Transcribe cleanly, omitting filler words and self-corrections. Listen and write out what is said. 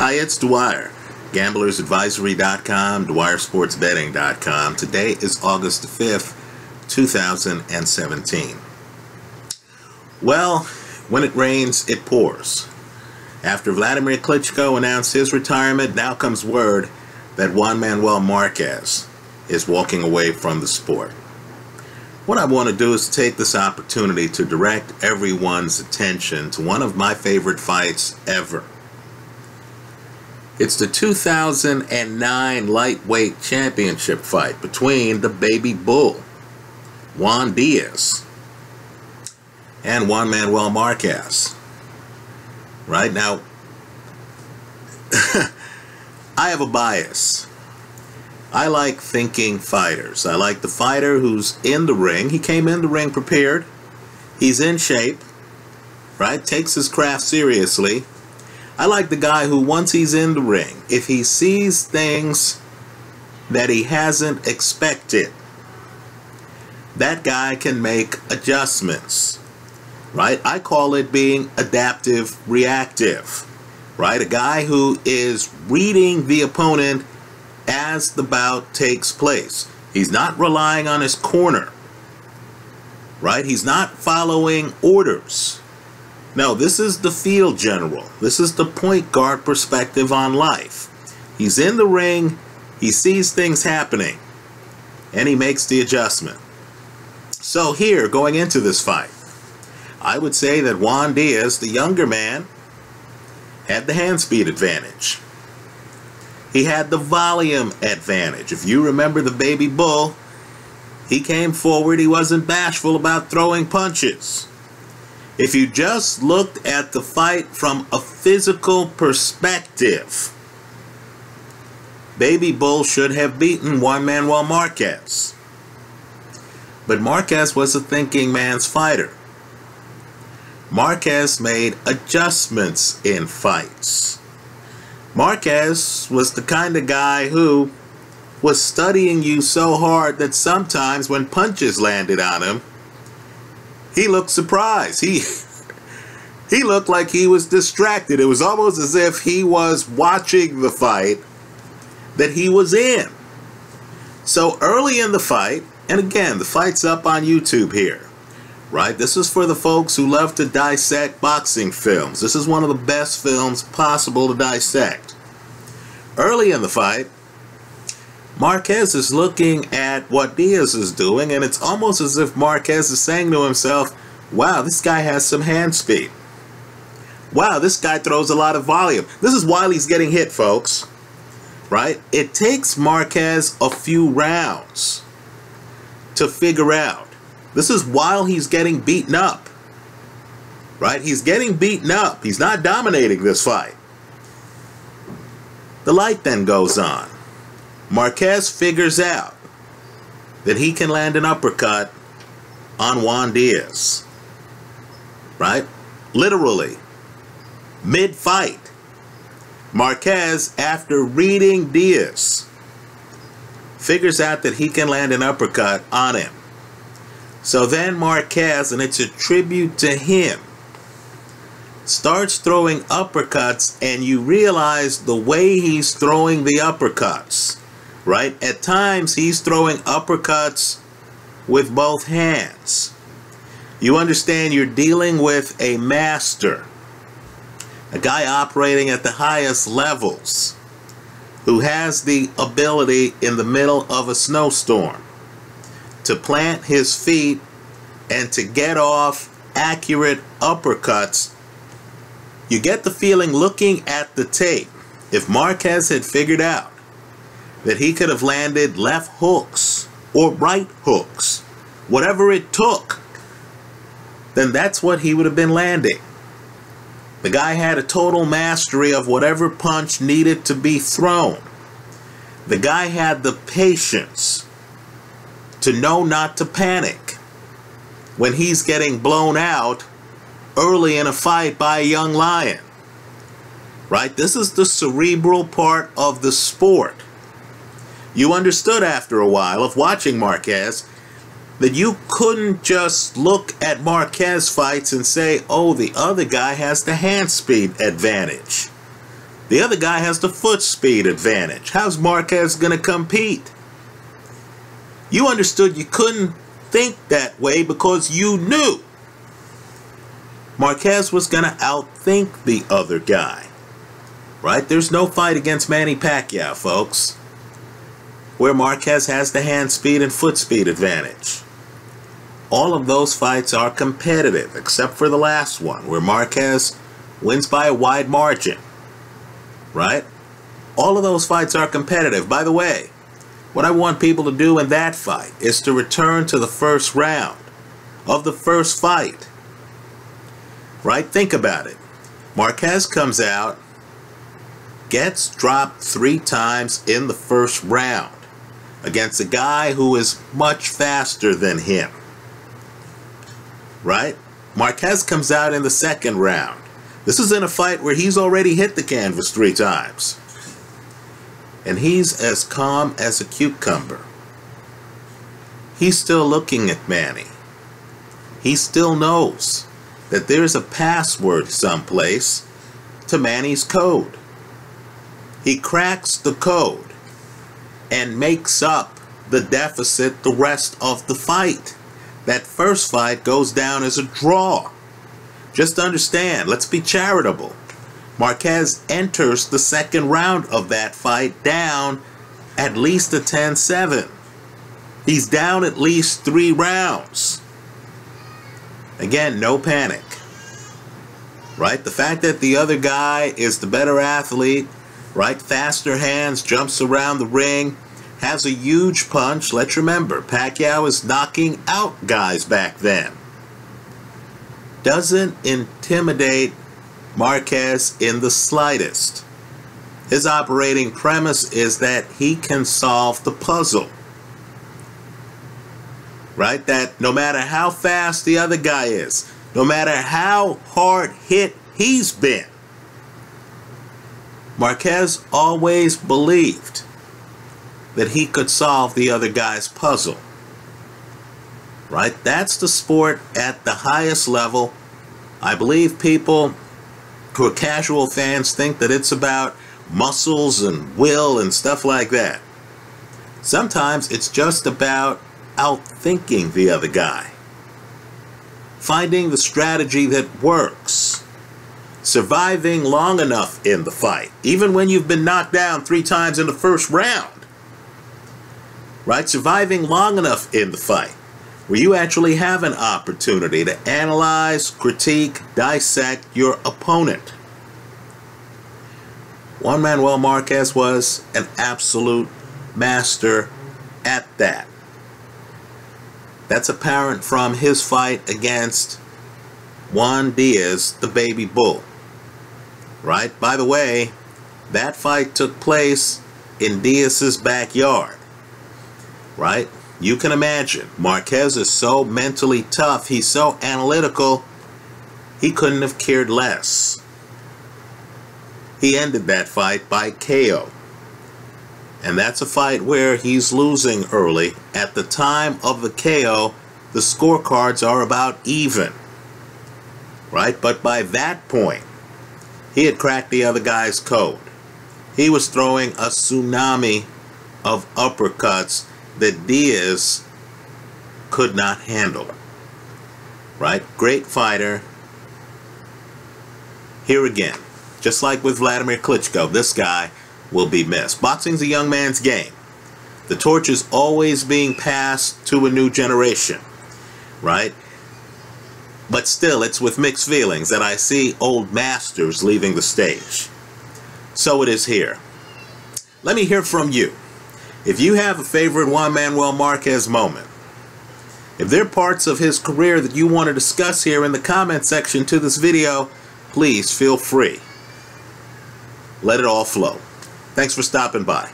Hi, it's Dwyer. GamblersAdvisory.com, dwyersportsbetting.com. Today is August the 5th, 2017. Well, when it rains, it pours. After Vladimir Klitschko announced his retirement, now comes word that Juan Manuel Marquez is walking away from the sport. What I want to do is take this opportunity to direct everyone's attention to one of my favorite fights ever. It's the 2009 lightweight championship fight between the baby bull, Juan Diaz, and Juan Manuel Marquez. Right now, I have a bias. I like thinking fighters. I like the fighter who's in the ring. He came in the ring prepared. He's in shape, right? Takes his craft seriously. I like the guy who, once he's in the ring, if he sees things that he hasn't expected, that guy can make adjustments, right? I call it being adaptive reactive, right? A guy who is reading the opponent as the bout takes place. He's not relying on his corner, right? He's not following orders. No, this is the field general. This is the point guard perspective on life. He's in the ring, he sees things happening, and he makes the adjustment. So here, going into this fight, I would say that Juan Diaz, the younger man, had the hand speed advantage. He had the volume advantage. If you remember the baby bull, he came forward, he wasn't bashful about throwing punches. If you just looked at the fight from a physical perspective, baby bull should have beaten Juan Manuel Marquez. But Marquez was a thinking man's fighter. Marquez made adjustments in fights. Marquez was the kind of guy who was studying you so hard that sometimes when punches landed on him, he looked surprised. He looked like he was distracted. It was almost as if he was watching the fight that he was in. So early in the fight, and again, the fight's up on YouTube here, right? This is for the folks who love to dissect boxing films. This is one of the best films possible to dissect. Early in the fight, Marquez is looking at what Diaz is doing, and it's almost as if Marquez is saying to himself, wow, this guy has some hand speed. Wow, this guy throws a lot of volume. This is while he's getting hit, folks, right? It takes Marquez a few rounds to figure out. This is while he's getting beaten up, right? He's getting beaten up. He's not dominating this fight. The light then goes on. Marquez figures out that he can land an uppercut on Juan Diaz, right? Literally, mid-fight. Marquez, after reading Diaz, figures out that he can land an uppercut on him. So then Marquez, and it's a tribute to him, starts throwing uppercuts, and you realize the way he's throwing the uppercuts, right? At times, he's throwing uppercuts with both hands. You understand you're dealing with a master, a guy operating at the highest levels, who has the ability in the middle of a snowstorm to plant his feet and to get off accurate uppercuts. You get the feeling, looking at the tape, if Marquez had figured out that he could have landed left hooks or right hooks, whatever it took, then that's what he would have been landing. The guy had a total mastery of whatever punch needed to be thrown. The guy had the patience to know not to panic when he's getting blown out early in a fight by a young lion, right? This is the cerebral part of the sport. You understood after a while of watching Marquez that you couldn't just look at Marquez fights and say, oh, the other guy has the hand speed advantage. The other guy has the foot speed advantage. How's Marquez going to compete? You understood you couldn't think that way because you knew Marquez was going to outthink the other guy. Right? There's no fight against Manny Pacquiao, folks, where Marquez has the hand speed and foot speed advantage. All of those fights are competitive, except for the last one, where Marquez wins by a wide margin. Right? All of those fights are competitive. By the way, what I want people to do in that fight is to return to the first round of the first fight. Right? Think about it. Marquez comes out, gets dropped 3 times in the first round against a guy who is much faster than him. Right? Marquez comes out in the second round. This is in a fight where he's already hit the canvas 3 times. And he's as calm as a cucumber. He's still looking at Manny. He still knows that there's a password someplace to Manny's code. He cracks the code and makes up the deficit the rest of the fight. That first fight goes down as a draw. Just understand, let's be charitable. Marquez enters the second round of that fight down at least a 10-7. He's down at least 3 rounds. Again, no panic. Right? The fact that the other guy is the better athlete, right? Faster hands, jumps around the ring, has a huge punch. Let's remember, Pacquiao is knocking out guys back then. Doesn't intimidate Marquez in the slightest. His operating premise is that he can solve the puzzle. Right? That no matter how fast the other guy is, no matter how hard hit he's been, Marquez always believed that he could solve the other guy's puzzle. Right? That's the sport at the highest level. I believe people who are casual fans think that it's about muscles and will and stuff like that. Sometimes it's just about outthinking the other guy. Finding the strategy that works. Surviving long enough in the fight, even when you've been knocked down 3 times in the first round. Right? Surviving long enough in the fight where you actually have an opportunity to analyze, critique, dissect your opponent. Juan Manuel Marquez was an absolute master at that. That's apparent from his fight against Juan Diaz, the baby bull. Right? By the way, that fight took place in Diaz's backyard. Right? You can imagine, Marquez is so mentally tough, he's so analytical, he couldn't have cared less. He ended that fight by KO. And that's a fight where he's losing early. At the time of the KO, the scorecards are about even. Right? But by that point, he had cracked the other guy's code. He was throwing a tsunami of uppercuts that Diaz could not handle. Right? Great fighter. Here again, just like with Vladimir Klitschko, this guy will be missed. Boxing's a young man's game. The torch is always being passed to a new generation. Right? But still, it's with mixed feelings that I see old masters leaving the stage. So it is here. Let me hear from you. If you have a favorite Juan Manuel Marquez moment, if there are parts of his career that you want to discuss here in the comment section to this video, please feel free. Let it all flow. Thanks for stopping by.